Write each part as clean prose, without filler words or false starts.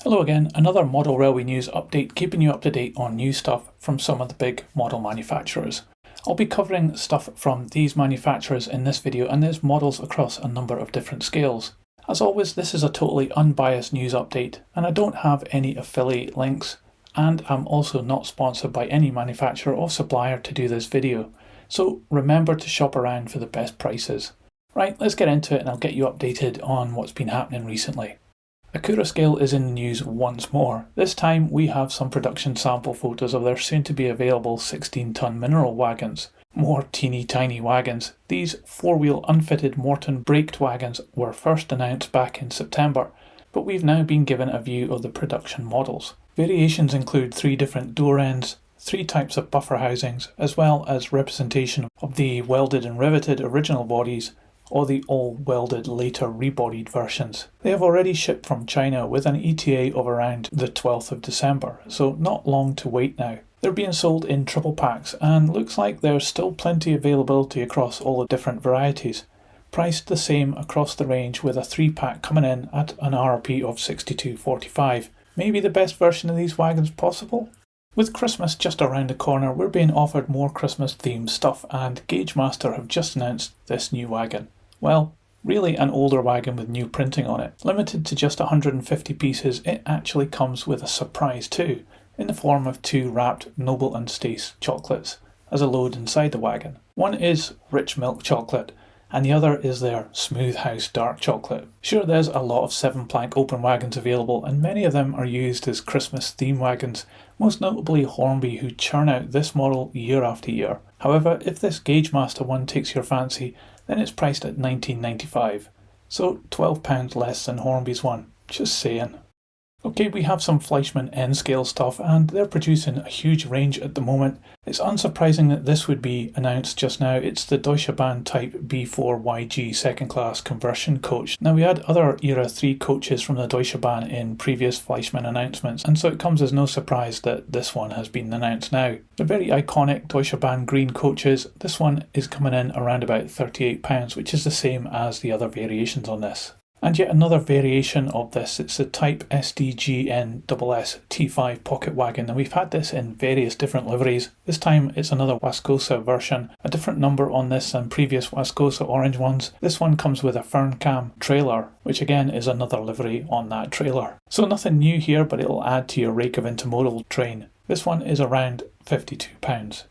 Hello again, another model railway news update keeping you up to date on new stuff from some of the big model manufacturers. I'll be covering stuff from these manufacturers in this video, and there's models across a number of different scales. As always, this is a totally unbiased news update and I don't have any affiliate links, and I'm also not sponsored by any manufacturer or supplier to do this video. So remember to shop around for the best prices. Right, let's get into it and I'll get you updated on what's been happening recently. Accurascale is in the news once more. This time we have some production sample photos of their soon to be available 16-ton mineral wagons. More teeny tiny wagons. These four-wheel unfitted Morton braked wagons were first announced back in September, but we've now been given a view of the production models. Variations include 3 different door ends, 3 types of buffer housings, as well as representation of the welded and riveted original bodies, or the all-welded later rebodied versions. They have already shipped from China with an ETA of around the 12th of December, so not long to wait now. They're being sold in triple packs and looks like there's still plenty availability across all the different varieties. Priced the same across the range with a 3-pack coming in at an RRP of $62.45. Maybe the best version of these wagons possible? With Christmas just around the corner, we're being offered more Christmas themed stuff, and Gaugemaster have just announced this new wagon. Well, really an older wagon with new printing on it. Limited to just 150 pieces, it actually comes with a surprise too, in the form of 2 wrapped Noble and Stace chocolates as a load inside the wagon. One is rich milk chocolate, and the other is their Smooth House dark chocolate. Sure, there's a lot of 7-plank open wagons available, and many of them are used as Christmas theme wagons, most notably Hornby, who churn out this model year after year. However, if this Gaugemaster one takes your fancy, then it's priced at $19.95, so £12 less than Hornby's one, just saying. Okay, we have some Fleischmann N-scale stuff, and they're producing a huge range at the moment. It's unsurprising that this would be announced just now. It's the Deutsche Bahn Type B4YG second class conversion coach. Now, we had other Era 3 coaches from the Deutsche Bahn in previous Fleischmann announcements, and so it comes as no surprise that this one has been announced now. They're very iconic Deutsche Bahn green coaches. This one is coming in around about £38, which is the same as the other variations on this. And yet another variation of this, it's the Type SDGNSS T5 pocket wagon, and we've had this in various different liveries. This time it's another Wascosa version, a different number on this than previous Wascosa orange ones. This one comes with a fern cam trailer, which again is another livery on that trailer. So nothing new here, but it'll add to your rake of intermodal train. This one is around £52.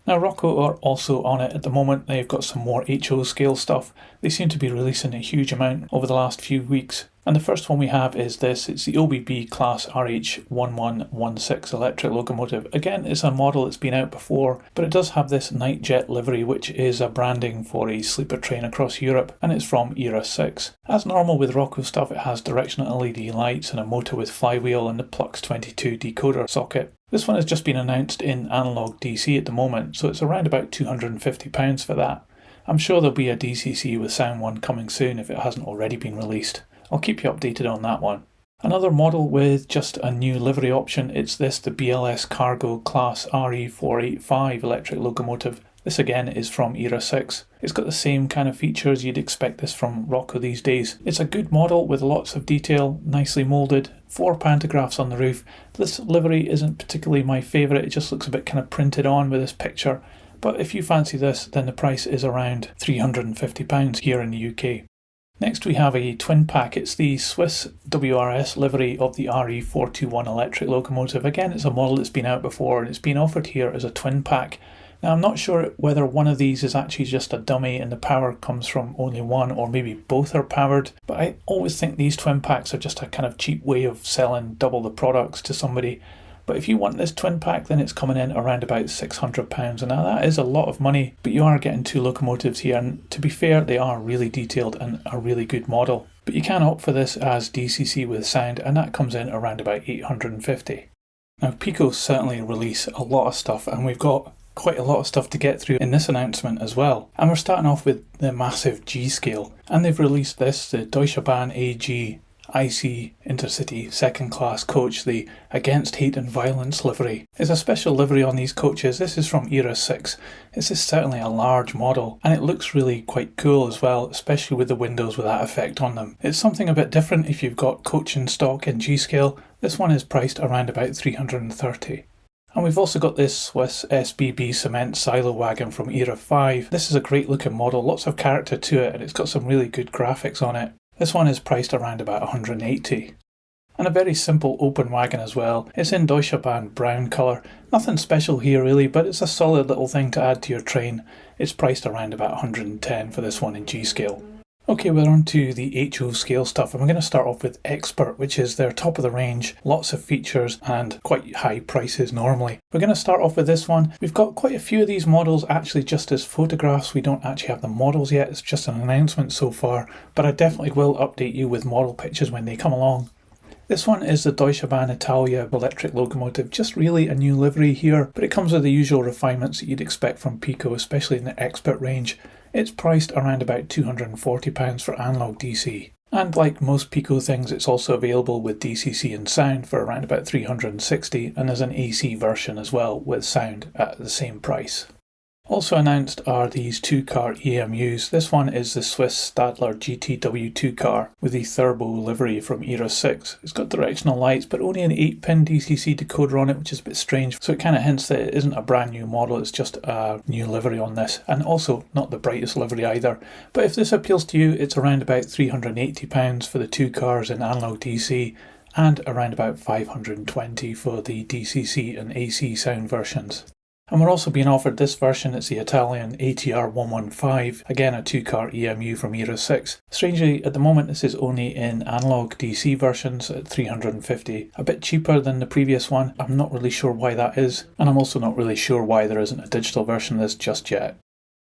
Now, Roco are also on it at the moment. They've got some more HO scale stuff. They seem to be releasing a huge amount over the last few weeks. And the first one we have is this. It's the OBB Class RH1116 electric locomotive. Again, it's a model that's been out before, but it does have this night jet livery, which is a branding for a sleeper train across Europe, and it's from Era 6. As normal with Roco stuff, it has directional LED lights and a motor with flywheel and the Plux 22 decoder socket. This one has just been announced in analog DC at the moment, so it's around about £250 for that. I'm sure there'll be a DCC with sound one coming soon if it hasn't already been released. I'll keep you updated on that one. Another model with just a new livery option, it's this, the BLS Cargo Class RE485 electric locomotive. This again is from Era 6. It's got the same kind of features you'd expect this from Roco these days. It's a good model with lots of detail, nicely moulded, 4 pantographs on the roof. This livery isn't particularly my favourite, it just looks a bit kind of printed on with this picture. But if you fancy this, then the price is around £350 here in the UK. Next we have a twin pack. It's the Swiss WRS livery of the RE421 electric locomotive. Again, it's a model that's been out before and it's been offered here as a twin pack. Now, I'm not sure whether one of these is actually just a dummy and the power comes from only one, or maybe both are powered, but I always think these twin packs are just a kind of cheap way of selling double the products to somebody. But if you want this twin pack, then it's coming in around about £600, and now that is a lot of money, but you are getting 2 locomotives here, and to be fair, they are really detailed and a really good model. But you can opt for this as DCC with sound, and that comes in around about £850. Now, Piko certainly release a lot of stuff, and we've got quite a lot of stuff to get through in this announcement as well. And we're starting off with the massive G scale, and they've released this, the Deutsche Bahn AG IC Intercity second class coach, the Against Hate and Violence livery. It's a special livery on these coaches. This is from Era 6. This is certainly a large model, and it looks really quite cool as well, especially with the windows with that effect on them. It's something a bit different if you've got coach in stock in G scale, This one is priced around about 330. And we've also got this Swiss SBB cement silo wagon from Era 5. This is a great looking model, lots of character to it, and it's got some really good graphics on it. This one is priced around about 180. And a very simple open wagon as well. It's in Deutsche Bahn brown colour. Nothing special here really, but it's a solid little thing to add to your train. It's priced around about 110 for this one in G scale. Okay, we're on to the HO scale stuff, and we're going to start off with Expert, which is their top of the range, lots of features and quite high prices normally. We're going to start off with this one. We've got quite a few of these models actually just as photographs. We don't actually have the models yet, it's just an announcement so far, but I definitely will update you with model pictures when they come along. This one is the Deutsche Bahn Italia electric locomotive, just really a new livery here, but it comes with the usual refinements that you'd expect from Piko, especially in the Expert range. It's priced around about £240 for analog DC. And like most Piko things, it's also available with DCC and sound for around about £360, and there's an AC version as well with sound at the same price. Also announced are these 2-car EMUs. This one is the Swiss Stadler GTW 2-car with the Turbo livery from Era 6. It's got directional lights but only an 8-pin DCC decoder on it, which is a bit strange, so it kind of hints that it isn't a brand new model, it's just a new livery on this, and also not the brightest livery either. But if this appeals to you, it's around about £380 for the 2 cars in analog DC and around about £520 for the DCC and AC sound versions. And we're also being offered this version. It's the Italian ATR 115, again a 2-car EMU from Era 6. Strangely, at the moment this is only in analog DC versions at £350, a bit cheaper than the previous one. I'm not really sure why that is, and I'm also not really sure why there isn't a digital version of this just yet.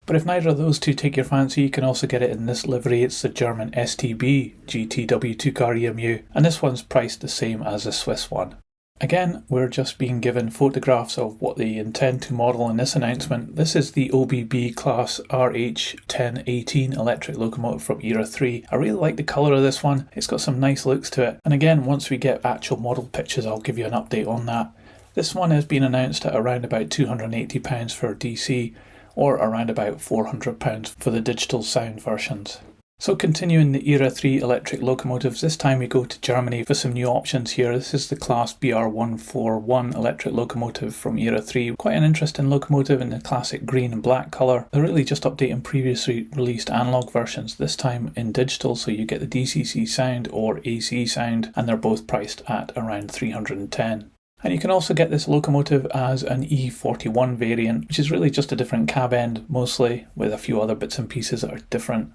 But if neither of those two take your fancy, you can also get it in this livery. It's the German STB GTW 2-car EMU, and this one's priced the same as the Swiss one. Again, we're just being given photographs of what they intend to model in this announcement. This is the OBB class RH1018 electric locomotive from Era 3. I really like the colour of this one. It's got some nice looks to it. And again, once we get actual model pictures, I'll give you an update on that. This one has been announced at around about £280 for DC, or around about £400 for the digital sound versions. So continuing the Era 3 electric locomotives, this time we go to Germany for some new options here. This is the class BR141 electric locomotive from Era 3. Quite an interesting locomotive in the classic green and black colour. They're really just updating previously released analog versions, this time in digital, so you get the DCC sound or AC sound, and they're both priced at around £310. And you can also get this locomotive as an E41 variant, which is really just a different cab end mostly, with a few other bits and pieces that are different.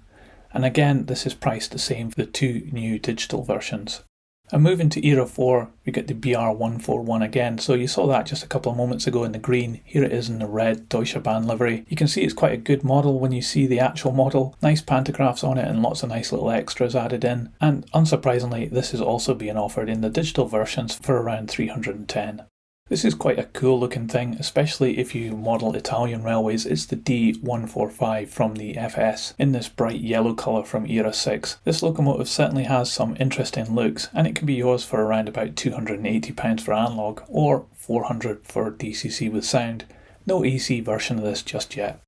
And again, this is priced the same for the 2 new digital versions. And moving to Era 4, we get the BR141 again. So you saw that just a couple of moments ago in the green. Here it is in the red Deutsche Bahn livery. You can see it's quite a good model when you see the actual model. Nice pantographs on it and lots of nice little extras added in. And unsurprisingly, this is also being offered in the digital versions for around £310. This is quite a cool looking thing, especially if you model Italian railways. It's the D145 from the FS in this bright yellow colour from Era 6. This locomotive certainly has some interesting looks, and it can be yours for around about £280 for analog or £400 for DCC with sound. No AC version of this just yet.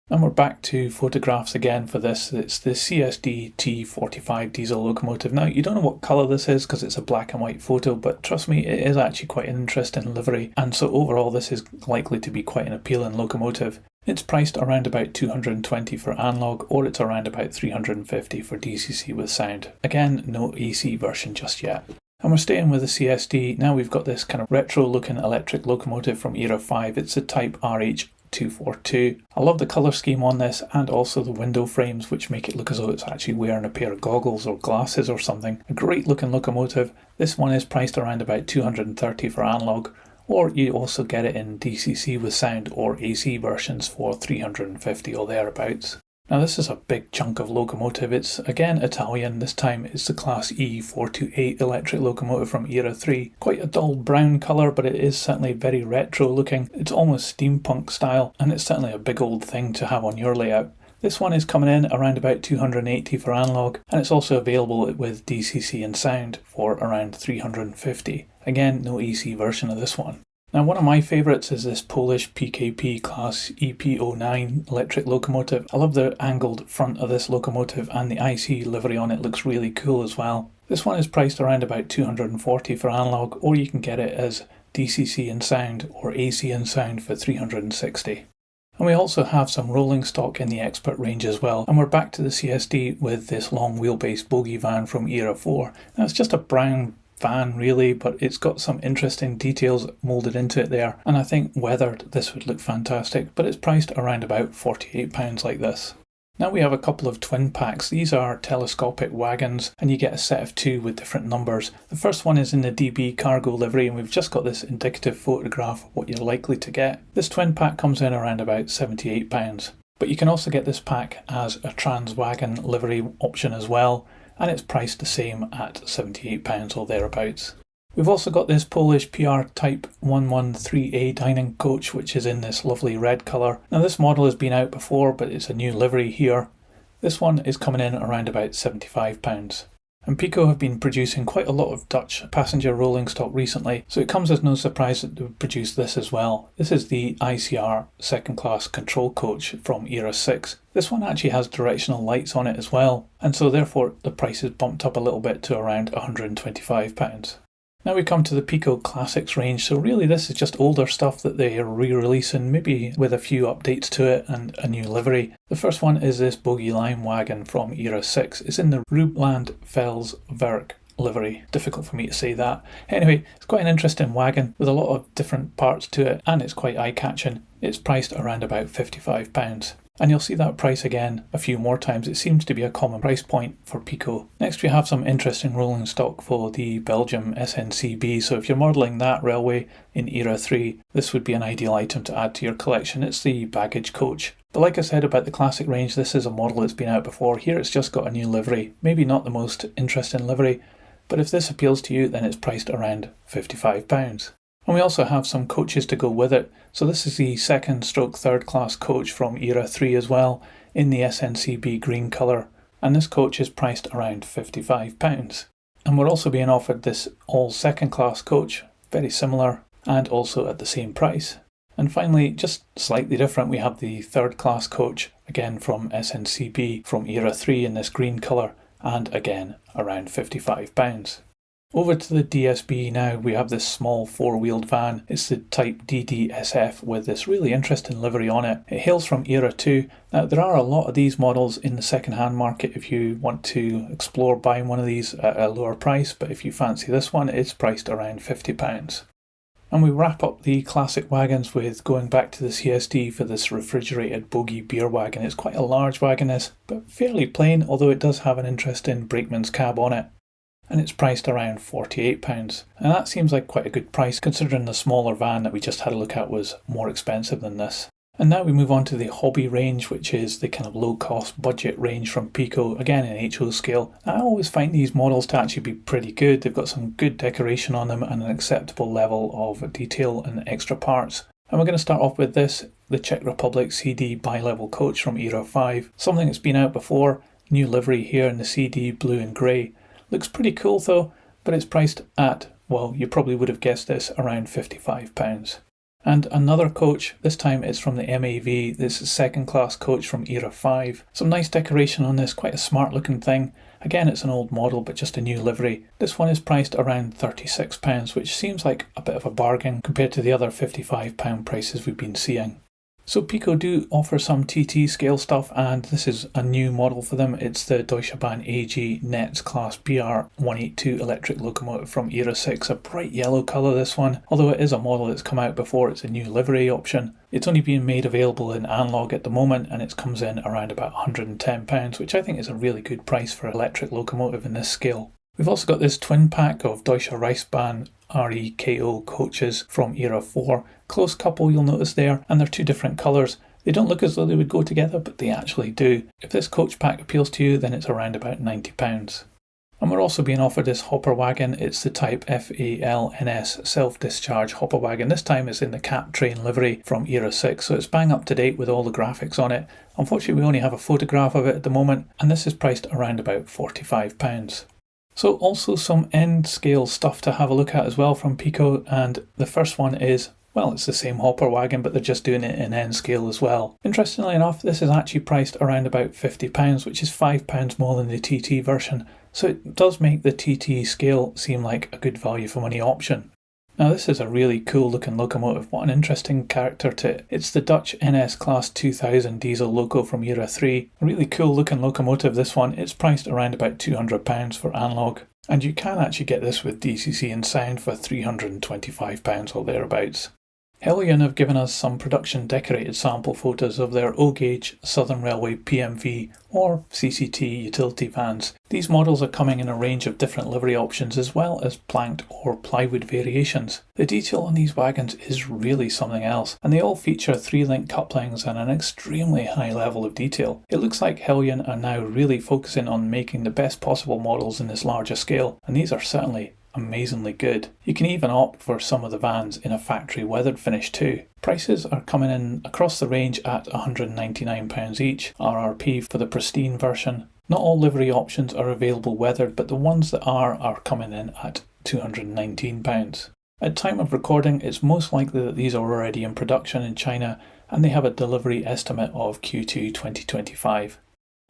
And we're back to photographs again for this. It's the CSD T45 diesel locomotive. Now, you don't know what colour this is because it's a black and white photo, but trust me, it is actually quite an interesting livery. And so overall, this is likely to be quite an appealing locomotive. It's priced around about £220 for analog, or it's around about £350 for DCC with sound. Again, no AC version just yet. And we're staying with the CSD. Now we've got this kind of retro looking electric locomotive from Era 5. It's a type RH242. I love the colour scheme on this, and also the window frames, which make it look as though it's actually wearing a pair of goggles or glasses or something. A great looking locomotive. This one is priced around about £230 for analog, or you also get it in DCC with sound or AC versions for £350 or thereabouts. Now this is a big chunk of locomotive. It's again Italian. This time it's the class E428 electric locomotive from Era 3. Quite a dull brown colour, but it is certainly very retro looking. It's almost steampunk style, and it's certainly a big old thing to have on your layout. This one is coming in around about £280 for analog, and it's also available with DCC and sound for around £350. Again, no AC version of this one. Now, one of my favourites is this Polish PKP class EP09 electric locomotive. I love the angled front of this locomotive, and the IC livery on it looks really cool as well. This one is priced around about $240 for analog, or you can get it as DCC in sound or AC in sound for $360. And we also have some rolling stock in the Expert range as well, and we're back to the CSD with this long wheelbase bogie van from Era 4. Now it's just a brown van really, but it's got some interesting details moulded into it there, and I think weathered this would look fantastic, but it's priced around about £48 like this. Now we have a couple of twin packs. These are telescopic wagons and you get a set of two with different numbers. The first one is in the DB cargo livery and we've just got this indicative photograph of what you're likely to get. This twin pack comes in around about £78. But you can also get this pack as a trans wagon livery option as well, and it's priced the same at £78 or thereabouts. We've also got this Polish PR Type 113A dining coach, which is in this lovely red colour. Now this model has been out before, but it's a new livery here. This one is coming in around about £75. And Piko have been producing quite a lot of Dutch passenger rolling stock recently, so it comes as no surprise that they've produced this as well. This is the ICR second class control coach from Era 6. This one actually has directional lights on it as well, and so therefore the price is bumped up a little bit to around £125. Now we come to the Piko Classics range, so really this is just older stuff that they are re-releasing, maybe with a few updates to it and a new livery. The first one is this Bogie Lime wagon from Era 6. It's in the Rubland Fels Werk livery. Difficult for me to say that. Anyway, it's quite an interesting wagon with a lot of different parts to it, and it's quite eye-catching. It's priced around about £55. And you'll see that price again a few more times. It seems to be a common price point for Piko. Next we have some interesting rolling stock for the Belgium SNCB, so if you're modelling that railway in Era 3, this would be an ideal item to add to your collection. It's the baggage coach. But like I said about the classic range, this is a model that's been out before. Here it's just got a new livery. Maybe not the most interesting livery, but if this appeals to you, then it's priced around £55. And we also have some coaches to go with it. So this is the second stroke third class coach from Era 3 as well, in the SNCB green colour. And this coach is priced around £55. And we're also being offered this all second class coach, very similar, and also at the same price. And finally, just slightly different, we have the third class coach, again from SNCB from Era 3 in this green colour, and again around £55. Over to the DSB now, we have this small four-wheeled van. It's the Type DDSF with this really interesting livery on it. It hails from Era 2. Now there are a lot of these models in the second-hand market if you want to explore buying one of these at a lower price, but if you fancy this one, it's priced around £50. And we wrap up the classic wagons with going back to the CSD for this refrigerated bogie beer wagon. It's quite a large wagon, this, but fairly plain, although it does have an interesting brakeman's cab on it. And it's priced around £48. And that seems like quite a good price considering the smaller van that we just had a look at was more expensive than this. And now we move on to the hobby range, which is the kind of low cost budget range from Piko, again in HO scale. I always find these models to actually be pretty good. They've got some good decoration on them and an acceptable level of detail and extra parts. And we're going to start off with this, the Czech Republic CD bi-level coach from Era 5. Something that's been out before, new livery here in the CD blue and grey. Looks pretty cool though, but it's priced at, well, you probably would have guessed this, around £55. And another coach, this time it's from the MAV, this is second class coach from Era 5. Some nice decoration on this, quite a smart looking thing. Again, it's an old model, but just a new livery. This one is priced around £36, which seems like a bit of a bargain compared to the other £55 prices we've been seeing. So Piko do offer some TT scale stuff, and this is a new model for them. It's the Deutsche Bahn AG Netz Class BR182 electric locomotive from Era 6, a bright yellow colour this one. Although it is a model that's come out before, it's a new livery option. It's only being made available in analog at the moment, and it comes in around about £110, which I think is a really good price for an electric locomotive in this scale. We've also got this twin pack of Deutsche Reichsbahn REKO coaches from Era 4. Close couple you'll notice there, and they're two different colours. They don't look as though they would go together, but they actually do. If this coach pack appeals to you, then it's around about £90. And we're also being offered this hopper wagon. It's the Type FALNS self-discharge hopper wagon. This time it's in the cap train livery from Era 6, so it's bang up to date with all the graphics on it. Unfortunately, we only have a photograph of it at the moment, and this is priced around about £45. So also some end scale stuff to have a look at as well from Piko, and the first one is, well, it's the same hopper wagon, but they're just doing it in end scale as well. Interestingly enough, this is actually priced around about £50, which is £5 more than the TT version. so it does make the TT scale seem like a good value for money option. Now this is a really cool looking locomotive. What an interesting character to it. It's the Dutch NS Class 2000 diesel loco from Era 3. A really cool looking locomotive, this one. It's priced around about £200 for analogue. And you can actually get this with DCC and sound for £325 or thereabouts. Heljan have given us some production decorated sample photos of their O-gauge Southern Railway PMV or CCT utility vans. These models are coming in a range of different livery options as well as planked or plywood variations. The detail on these wagons is really something else, and they all feature 3-link couplings and an extremely high level of detail. It looks like Heljan are now really focusing on making the best possible models in this larger scale, and these are certainly amazingly good. You can even opt for some of the vans in a factory weathered finish too. Prices are coming in across the range at £199 each, RRP for the pristine version. Not all livery options are available weathered, but the ones that are coming in at £219. At time of recording, it's most likely that these are already in production in China and they have a delivery estimate of Q2 2025.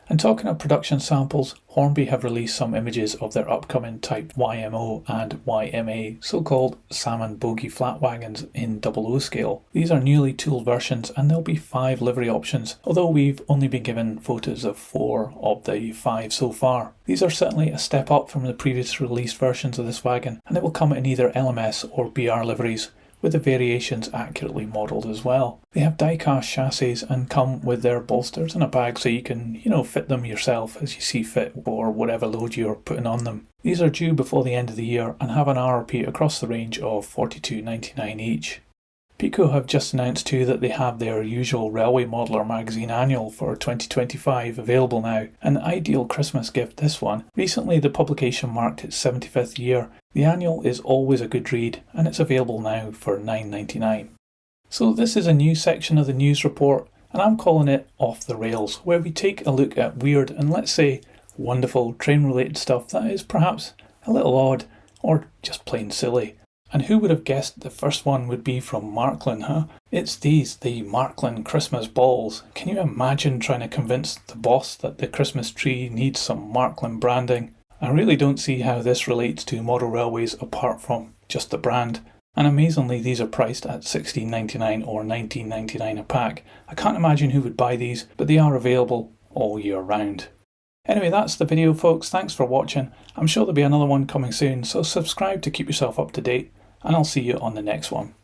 And talking of production samples, Hornby have released some images of their upcoming Type YMO and YMA, so-called salmon bogie flat wagons in 00 scale. These are newly tooled versions and there'll be 5 livery options, although we've only been given photos of 4 of the 5 so far. These are certainly a step up from the previous released versions of this wagon, and it will come in either LMS or BR liveries, with the variations accurately modelled as well. They have die-cast chassis and come with their bolsters and a bag so you can, fit them yourself as you see fit for whatever load you're putting on them. These are due before the end of the year and have an RRP across the range of £42.99 each. Piko have just announced too that they have their usual Railway Modeller magazine annual for 2025 available now, an ideal Christmas gift this one. Recently the publication marked its 75th year. The annual is always a good read and it's available now for £9.99. So this is a new section of the news report and I'm calling it Off the Rails, where we take a look at weird and let's say wonderful train related stuff that is perhaps a little odd or just plain silly. And who would have guessed the first one would be from Marklin, huh? It's these, the Marklin Christmas balls. Can you imagine trying to convince the boss that the Christmas tree needs some Marklin branding? I really don't see how this relates to model railways apart from just the brand. And amazingly, these are priced at £16.99 or £19.99 a pack. I can't imagine who would buy these, but they are available all year round. Anyway, that's the video folks, thanks for watching. I'm sure there'll be another one coming soon, so subscribe to keep yourself up to date, and I'll see you on the next one.